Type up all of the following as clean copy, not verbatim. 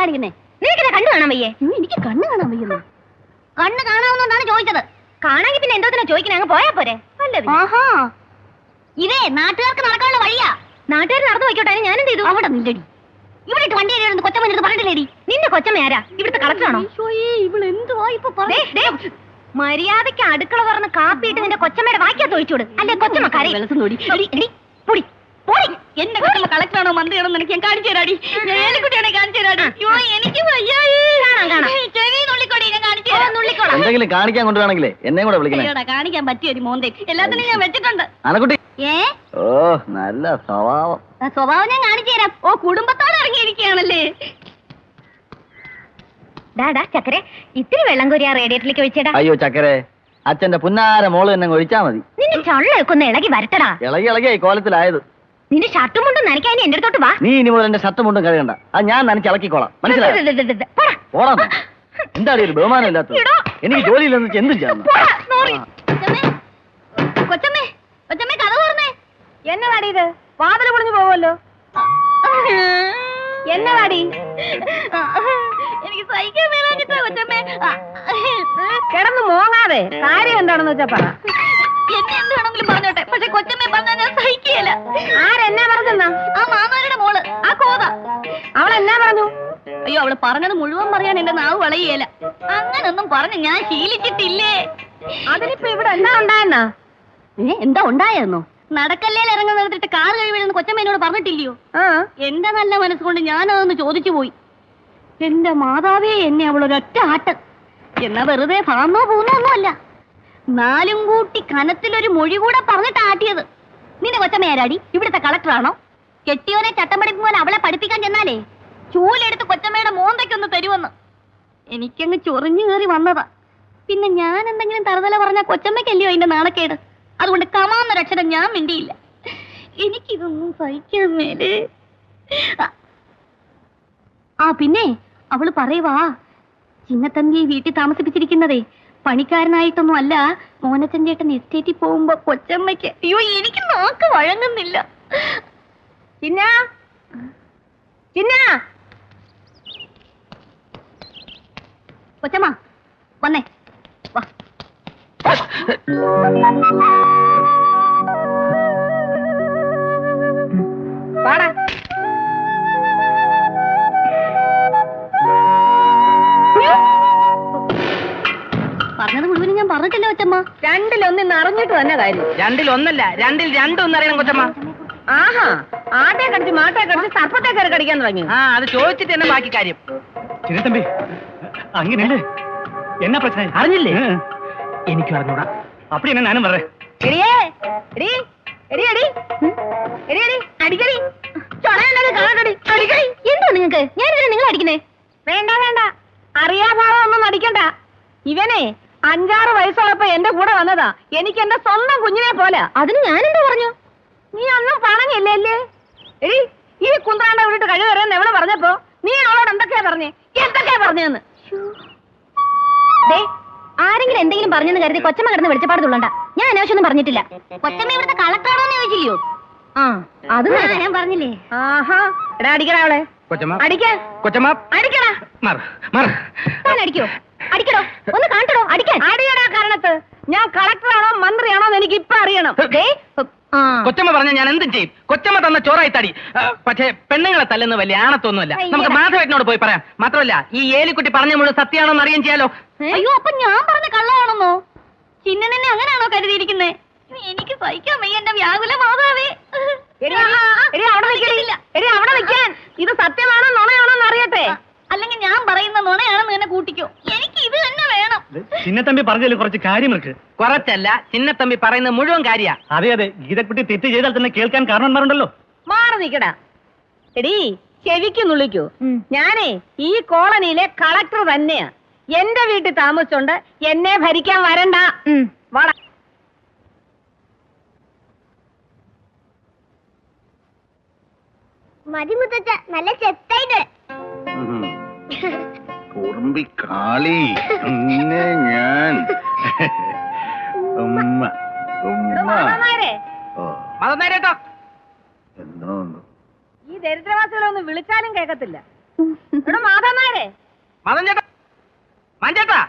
കാണിക്കുന്നേ? നിനക്ക് കണ്ണു കാണാൻ വയ്യേ? എനിക്ക് കണ്ണ് കാണാൻ വയ്യുന്നു. കണ്ണ് കാണാവുന്നതാണ് ചോദിച്ചത്. കാണാമെങ്കിൽ പിന്നെ എന്തോ ചോദിക്കണേ, അങ്ങ് പോയാ പോരെ? ആഹാ, ഇതേ നാട്ടുകാർക്ക് നടക്കാനുള്ള വഴിയാ. നാട്ടുകാർ നടന്നു പോയിക്കോട്ടെ, ഞാൻ എന്ത് ചെയ്തു? അവിടെ നില്ലടി. ഇവിടെ വണ്ടി കൊച്ചമ്മ പറഞ്ഞിട്ടില്ലേടി? നിന്റെ കൊച്ചമ്മ ആരാ? ഇവിടുത്തെ കളക്ടറാണോ? മര്യാദയ്ക്ക് അടുക്കള തുറന്ന് കാപ്പിയിട്ട് നിന്റെ കൊച്ചമ്മയുടെ വാക്കിയാ ഒഴിച്ചോട്. അല്ലെ കൊച്ചമ്മ കരയും. എന്റെ കൊച്ചമ്മ കളക്ടറാണോ മന്ത്രിയാണോ നിനക്ക് ഞാൻ കാണിച്ചു തരാടി. ഏലിക്കുട്ടിയാണെ കാണിച്ചു തരാടി. എനിക്ക് എന്തെങ്കിലും കാണിക്കാൻ കൊണ്ടുവരാണെങ്കിലേ എന്നെ കൂടെ വിളിക്കണേ. കാണിക്കാൻ പറ്റിയ ഒരു മോന്തേ എല്ലാത്തിനും ഞാൻ വെച്ചിട്ടുണ്ട്. ഓ നല്ല സ്വഭാവം. സ്വഭാവം ഞാൻ കാണിച്ചു തരാം. ഓ കുടുംബത്തോടെ ഇറങ്ങിയിരിക്കുകയാണല്ലേ. ഡാഡാ ചക്കരെ, ഇത്തിരി വെള്ളം കോരി ആ റേഡിയേറ്ററിലേക്ക് ഒഴിച്ചേടാ. അയ്യോ ചക്കരെ, അച്ഛന്റെ പുന്നാര മോള് തന്നെ ഒഴിച്ചാ മതി. നിന്റെ ചൊള്ളൊക്കെ ഇളകി വരട്ടടാ. ഇളകിയായി കോലത്തിലായത്. നിന്റെ ഷർട്ടും മുണ്ടും നനയ്ക്കാൻ എന്റെ അടുത്തോട്ട് വാ. നീ ഇനി മുതൽ എന്റെ ഷർട്ടും മുണ്ടും കഴുകണ്ട. അത് ഞാൻ നനച്ച് ഇളക്കിക്കോളാം. മനസ്സിലായോ? ഓടാ. എന്താണ് ഒരു ബഹുമാനം ഇല്ലാത്തത്? എനിക്ക് ജോലിയില്ലെന്ന് എന്തും ചെയ്യാം. കൊച്ചമ്മേ കൊച്ചമ്മേ കഥ പറഞ്ഞേ. എന്നെ വാടി, ഇത് വാതിൽ പൊളിഞ്ഞു പോവല്ലോ. എന്നെ വാടി, എനിക്ക് സഹിക്കാൻ മേലാഞ്ഞിട്ടാ കൊച്ചമ്മേ. കിടന്ന് മോങ്ങാതെ കാര്യം എന്താണെന്ന് വെച്ചാ പറ. എന്നെ എന്ത് വേണമെങ്കിലും പറഞ്ഞോട്ടെ, പക്ഷെ കൊച്ചമ്മേ പറഞ്ഞാൽ ഞാൻ സഹിക്കുകയല്ല. ആരെന്നാ പറഞ്ഞെന്നാ? ആ മാമാരുടെ മോള്, ആ കോത. അവളെന്നാ പറഞ്ഞു? അയ്യോ, അവള് പറഞ്ഞത് മുഴുവൻ പറയാൻ എന്റെ നാവ് വളയുകയല്ല. അങ്ങനൊന്നും പറഞ്ഞ് ഞാൻ ശീലിച്ചിട്ടില്ലേ. അതിനിപ്പോ ഇവിടെ എന്താ ഉണ്ടായെന്നാ? എന്താ ഉണ്ടായെന്നോ? നടക്കല്ലേൽ ഇറങ്ങാൻ നിർത്തിട്ട് കാർ കഴിവെന്ന് കൊച്ചമ്മ എന്നോട് പറഞ്ഞിട്ടില്ലയോ? എന്റെ നല്ല മനസ്സുകൊണ്ട് ഞാനതൊന്ന് ചോദിച്ചു പോയി. എന്റെ മാതാവേ, എന്നെ അവളൊരൊറ്റ ആട്ട്. എന്നാ വെറുതെ ഭാന്നോ പൂന്നോ ഒന്നുമല്ല, നാലും കൂട്ടി കനത്തിലൊരു മൊഴി കൂടെ പറഞ്ഞിട്ട് ആട്ടിയത്. നിന്റെ കൊച്ചമ്മ ആരാടി? ഇവിടുത്തെ കളക്ടറാണോ? കെട്ടിയോനെ ചട്ടം പഠിപ്പിക്കുമ്പോൾ അവളെ പഠിപ്പിക്കാൻ ചെന്നാലേ ചൂലെടുത്ത് കൊച്ചമ്മയുടെ മോന്തയ്ക്കൊന്ന് തരുമെന്ന്. എനിക്കങ്ങ് ചൊറിഞ്ഞു കയറി വന്നതാ. പിന്നെ ഞാൻ എന്തെങ്കിലും തറുതല പറഞ്ഞ കൊച്ചമ്മയ്ക്കല്ലയോ അതിന്റെ നാണക്കേട്. അതുകൊണ്ട് കമാന്നൊരക്ഷരം ഞാൻ മിണ്ടിയില്ല. എനിക്കിതൊന്നും സഹിക്കാൻ മേലേ. ആ പിന്നെ അവള് പറയുവാ, ചിന്നത്തമ്പിയെ വീട്ടിൽ താമസിപ്പിച്ചിരിക്കുന്നതേ പണിക്കാരനായിട്ടൊന്നും അല്ല, മോനച്ചൻ ചേട്ടൻ എസ്റ്റേറ്റിൽ പോകുമ്പോ കൊച്ചമ്മയ്ക്ക്. അയ്യോ, എനിക്ക് നാക്ക് വഴങ്ങുന്നില്ല. കൊച്ചമ്മ വന്നേ, വാ. വാടാ. പറഞ്ഞത് മുഴുവനും ഞാൻ പറഞ്ഞിട്ടില്ല കൊച്ചമ്മ. രണ്ടിലൊന്ന് അറിഞ്ഞിട്ട് തന്നെ കാര്യം. രണ്ടിലൊന്നല്ല, രണ്ടിൽ രണ്ടൊന്നും അറിയണം കൊച്ചമ്മ. ആഹാ, ആട്ടെ കടിച്ച് മാട്ടെ കടിച്ച് സർപ്പത്തെ കയറി കടിക്കാൻ തുടങ്ങി. അത് ചോദിച്ചിട്ട് തന്നെ ബാക്കി കാര്യം. ചിന്നത്തമ്പി, അങ്ങനെയല്ലേ? എന്നാ പ്രശ്നം അറിഞ്ഞില്ലേ? എനിക്ക് അറിഞ്ഞൂടാ. അപ്പടി എന്നാ ഞാനും പറയാം. എന്തോ നിങ്ങക്ക്? ഞാനിതിനെ നിങ്ങൾ അടിക്കുന്നേ? വേണ്ട വേണ്ട, അറിയാഭാവം ഒന്നും അടിക്കണ്ട. ഇവനെ 5-6 വയസ്സുള്ളപ്പോ എന്റെ കൂടെ വന്നതാ. എനിക്ക് എന്റെ സ്വന്തം കുഞ്ഞിനെ പോലെ. അതിന് ഞാനെന്താ പറഞ്ഞു? നീ ഒന്നും പറഞ്ഞില്ലേ അല്ലേ? എടി, ഈ കുന്താണ്ട വിട്ടിട്ട് കഴിവരെന്ന് എവിടെ പറഞ്ഞപ്പോ നീ അവളോട് എന്തൊക്കെയാ പറഞ്ഞെന്ന്? ആരെങ്കിലും എന്തെങ്കിലും പറഞ്ഞെന്ന് കരുതി കൊച്ചമ്മ കിടന്ന് വെളിച്ചപ്പാടുള്ളണ്ട. ഞാൻ അനാവശ്യമൊന്നും പറഞ്ഞിട്ടില്ല. കൊച്ചമ്മ ഇവിടുത്തെ കളക്ടറാണോന്ന് ചോദിച്ചില്ലയോ? അത് ഞാൻ പറഞ്ഞില്ലേ. ആഹാ, എടാ അടിക്കടാ അവളെ. അടിക്കോ? അടിക്കടോ, ഒന്ന് കാണിക്കടോ. അടിക്കാൻ അടിയടാ കാരണത്ത്. ഞാൻ കളക്ടറാണോ മന്ത്രിയാണോ എന്ന് എനിക്ക് ഇപ്പൊ അറിയണം. കൊച്ചമ്മ പറഞ്ഞ ഞാൻ എന്തും ചെയ്യും. കൊച്ചമ്മ തന്ന ചോറായി തടി. പക്ഷേ പെണ്ണുങ്ങളെ തല്ലുന്ന വലിയ ആണത്തൊന്നുമല്ല. നമുക്ക് മാധവേട്ടനോട് പോയി പറയാം. മാത്രമല്ല, ഈ ഏലിക്കുട്ടി പറഞ്ഞ മുഴുവൻ സത്യമാണോന്ന് അറിയാൻ ചെയ്യാലോ. അയ്യോ, അപ്പൊ ഞാൻ പറഞ്ഞ കള്ളമാണെന്നോ? ചിന്നനെ അങ്ങനെയാണോ കരുതിയിരിക്കുന്നേ? എനിക്ക് സഹിക്കാൻ വയ്യ എന്റെ വ്യാകുല മാതാവേ. അവിടെ നിൽക്കാൻ. ഇത് സത്യമാണോ നുണയാണോ എന്ന് അറിയട്ടെ. അല്ലെങ്കിൽ ഞാൻ പറയുന്ന നുണയാണെന്ന് തന്നെ കൂട്ടിക്കോ. എനിക്ക് ഇത് തന്നെ വേണം. ചിന്നത്തമ്പി പറഞ്ഞതിൽ കുറച്ച് കാര്യമുണ്ട്. കുറച്ചല്ല, ചിന്നത്തമ്പി പറയുന്ന മുഴുവൻ കാര്യ. അതെ അതെ, ഗീതക്കുട്ടി തെറ്റ് ചെയ്താൽ തന്നെ കേൾക്കാൻ കാരണന്മാരുണ്ടല്ലോ. മാറി നിക്കടാ. എടീ, ചെവിക്ക് നുള്ളിക്കൂ. ഞാനേ ഈ കോളനിയിലെ കളക്ടർ തന്നെയാ. എന്റെ വീട്ടിൽ താമസിച്ചോണ്ട് എന്നെ ഭരിക്കാൻ വരണ്ട. വാടാ. മതി മുത്തച്ഛ, നല്ല ചെത്തായിട്ട്. കുറുമ്പിക്കാളി ഞാൻ ഈ ദരിദ്രവാസികളെ ഒന്ന് വിളിച്ചാലും കേൾക്കത്തില്ല. ഇവിടെ മാതാനായരെ മതം ചേട്ടാ മാഞ്ചേട്ടാ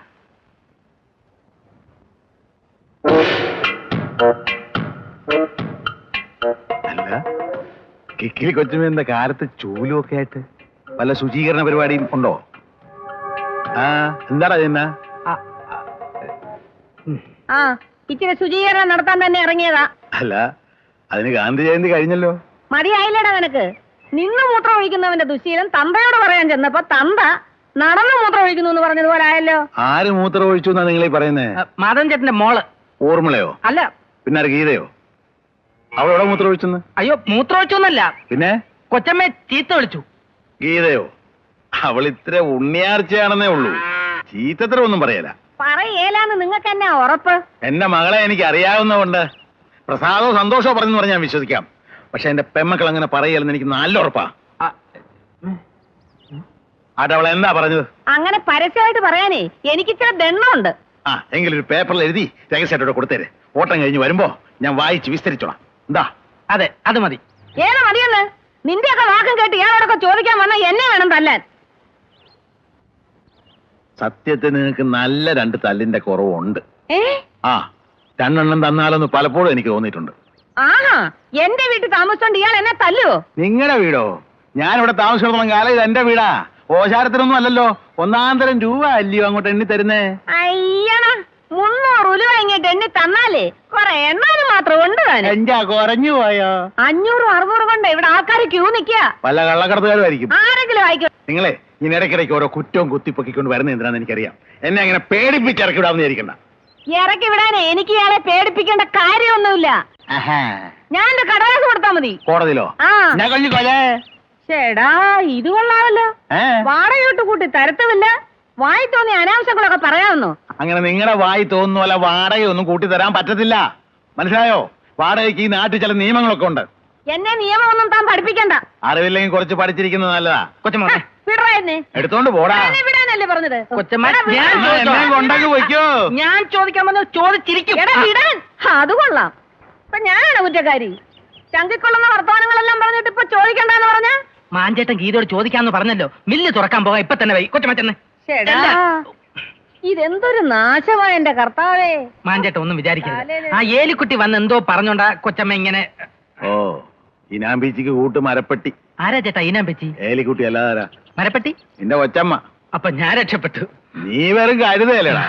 അല്ല കിക്കിലി കൊച്ചുമ എന്താ കാലത്ത് ചൂലും ഒക്കെ ആയിട്ട് വല്ല ശുചീകരണ പരിപാടിയും ഉണ്ടോ? ആ എന്താടാ ചെന്ന? ആ ഇച്ചിരി ശുചീകരണം നടത്താൻ തന്നെ ഇറങ്ങിയതാ. അല്ല അതിന് ഗാന്ധി ജയന്തി കഴിഞ്ഞല്ലോ. മടിയായില്ലടാ നിനക്ക്? നിന്ന് മൂത്രം ഒഴിക്കുന്നവന്റെ ദുശീലം തന്തയോട് പറയാൻ ചെന്നപ്പോ തന്ത നടന്ന് മൂത്രം ഒഴിക്കുന്നു എന്ന് പറഞ്ഞതുപോലെ ആയല്ലോ. ആര് മൂത്രം ഒഴിച്ചു എന്നാ നിങ്ങളീ പറയുന്നേ? മതം ചേട്ടന്റെ മോള്. ഓർമ്മളയോ? അല്ല. പിന്നെ ആര്, ഗീതയോ? അവൾ എവിടെ മൂത്രം ഒഴിച്ചെന്ന്? അയ്യോ മൂത്രം ഒഴിച്ചൊന്നല്ല, പിന്നെ കൊച്ചമ്മയെ ചീത്ത വിളിച്ചു. ഗീതയോ? അവൾ ഇത്ര ഉണ്ണിയാർച്ചയാണെന്നേ ഉള്ളൂ, ചീത്തത്ര ഒന്നും പറയല. പറയേലാന്ന് നിങ്ങൾക്ക് എന്നാ ഉറപ്പ്? എന്റെ മകളെ എനിക്ക് അറിയാവുന്നതുകൊണ്ട് പ്രസാദോ സന്തോഷോ പറഞ്ഞു പറഞ്ഞാൽ വിശ്വസിക്കാം. പക്ഷെ എന്റെ പെമ്മക്കൾ അങ്ങനെ പറയലെന്ന് എനിക്ക് നല്ല ഉറപ്പാ. ആട്ടെ, അവൾ എന്താ പറഞ്ഞത്? അങ്ങനെ പരസ്യമായിട്ട് പറയാനേ എനിക്ക് ഇച്ചിരി ദണ്ണമുണ്ട്. ആ എങ്കിലും ഒരു പേപ്പറിൽ എഴുതി രഹസ്യമായിട്ടോടെ കൊടുത്തേര്. ഓട്ടം കഴിഞ്ഞ് വരുമ്പോ ഞാൻ വായിച്ച് വിസ്തരിച്ചോളാം. എന്താ? അതെ, അത് മതി. ഏതാ മതിയെന്ന്? നിന്റെയൊക്കെ വാക്കും കേട്ട് ഇയാളോടൊക്കെ ചോദിക്കാൻ വന്ന എന്നെ വേണം തല്ലാൻ. സത്യത്തിൽ നിങ്ങൾക്ക് നല്ല 2 തല്ലിന്റെ കുറവുണ്ട്. ഏ ആ 2 എണ്ണം തന്നാലൊന്ന് പലപ്പോഴും എനിക്ക് തോന്നിയിട്ടുണ്ട്. ആഹാ, എന്റെ വീട്ടിൽ താമസിച്ചോണ്ട് ഇയാൾ എന്നെ തല്ലുവോ? നിങ്ങളുടെ വീടോ? ഞാനിവിടെ താമസിച്ചിടത്തോളം കാലം ഇത് എന്റെ വീടാ. ഓശാരത്തിനൊന്നും അല്ലല്ലോ. 1,000 തരം രൂപ അല്ലയോ അങ്ങോട്ട് എണ്ണി തരുന്നേ? അയ്യണ 300 ഉലുവ ഇങ്ങോട്ട് എണ്ണി തന്നാലേ കുറെ എണ്ണാനും മാത്രം ഉണ്ട് താനും. എന്റെ കുറഞ്ഞു പോയോ? 500 600 കൊണ്ട് ഇവിടെ ആൾക്കാർ ക്യൂ നിക്കുക. വല്ല കള്ളക്കടത്തുകാരുമായിരിക്കും. ആരെങ്കിലും ആയിക്കോ. നിങ്ങളെ ഇനി ഇടയ്ക്കിടയ്ക്ക് ഓരോ കുറ്റവും കുത്തിപ്പൊക്കിക്കൊണ്ട് വരുന്നത് എന്തിനാന്ന് എനിക്കറിയാം. എന്നെ അങ്ങനെ പേടിപ്പിച്ചിറക്കി വിടാമെന്ന് വിചാരിക്കണ്ട. ഇറക്കി വിടാനേ എനിക്ക് ഇയാളെ പേടിപ്പിക്കേണ്ട കാര്യമൊന്നുമില്ല. ഞാൻ എന്റെ കടലാസ് കൊടുത്താ മതി. കോടതിയിലോ? ആ ഞാൻ കഴിഞ്ഞു കൊലേ. ചേടാ ഇത് കൊള്ളാമല്ലോ. വാടകയോട്ട് കൂട്ടി തരത്തുമില്ല, വായി തോന്നി അനാവശ്യങ്ങളൊക്കെ പറയാമെന്നോ? അങ്ങനെ നിങ്ങളുടെ വായി തോന്നുന്നു അല്ല വാടകയൊന്നും കൂട്ടി തരാൻ പറ്റത്തില്ല. മനസ്സിലായോ? വാടകയ്ക്ക് ഈ നാട്ടിൽ ചില നിയമങ്ങളൊക്കെ ഉണ്ട്. എന്നെ നിയമമൊന്നും താൻ പഠിപ്പിക്കണ്ട. അറിവില്ലെങ്കിൽ കുറച്ച് പഠിച്ചിരിക്കുന്നത് നല്ലതാ. കൊച്ചമ്മ വിടറാ എന്നെ. എടുത്തോണ്ട് പോടാ. എന്നെ വിടാനല്ലേ പറഞ്ഞത്? കൊച്ചമ്മ എടാ, വിടാൻ. എന്നെ കൊണ്ടങ്ങ് വയ്ക്കോ. ഞാൻ ചോദിക്കാൻ വന്ന് ചോദിച്ചിരിക്കും. എടാ വിടാൻ. അത് കൊള്ളാം. ഇപ്പൊ ഞാനാണ് കുറ്റക്കാരി. ചങ്കിക്കൊള്ളുന്ന വർത്തമാനങ്ങളെല്ലാം പറഞ്ഞിട്ട് ഇപ്പൊ ചോദിക്കണ്ടെന്ന് പറഞ്ഞ? മാഞ്ചേട്ടൻ ഗീതയോട് ചോദിക്കാന്ന് പറഞ്ഞല്ലോ. മില്ല് തുറക്കാൻ പോകാം ഇപ്പൊ തന്നെ വൈ. കൊച്ചമ്മ ചെന്ന്. ഇതെന്തൊരു നാശമായ എന്റെ കർത്താവേ. മാഞ്ചേട്ടൻ ഒന്നും വിചാരിക്കരുത്. ആ ഏലിക്കുട്ടി വന്ന് എന്തോ പറഞ്ഞോണ്ടാ കൊച്ചമ്മ ഇങ്ങനെ. ഓ ഇനാം ബീച്ചിക്ക് കൂട്ട് മരപ്പെട്ടി. ആരാ ചേട്ടാ ഈനാൻ പറ്റി? ഏലിക്കുട്ടി അല്ലാതാരാ? മരപ്പെട്ടി? നിന്റെ കൊച്ചമ്മ. അപ്പൊ ഞാൻ രക്ഷപ്പെട്ടു. നീ വെറും കരുതല്ലേടാ.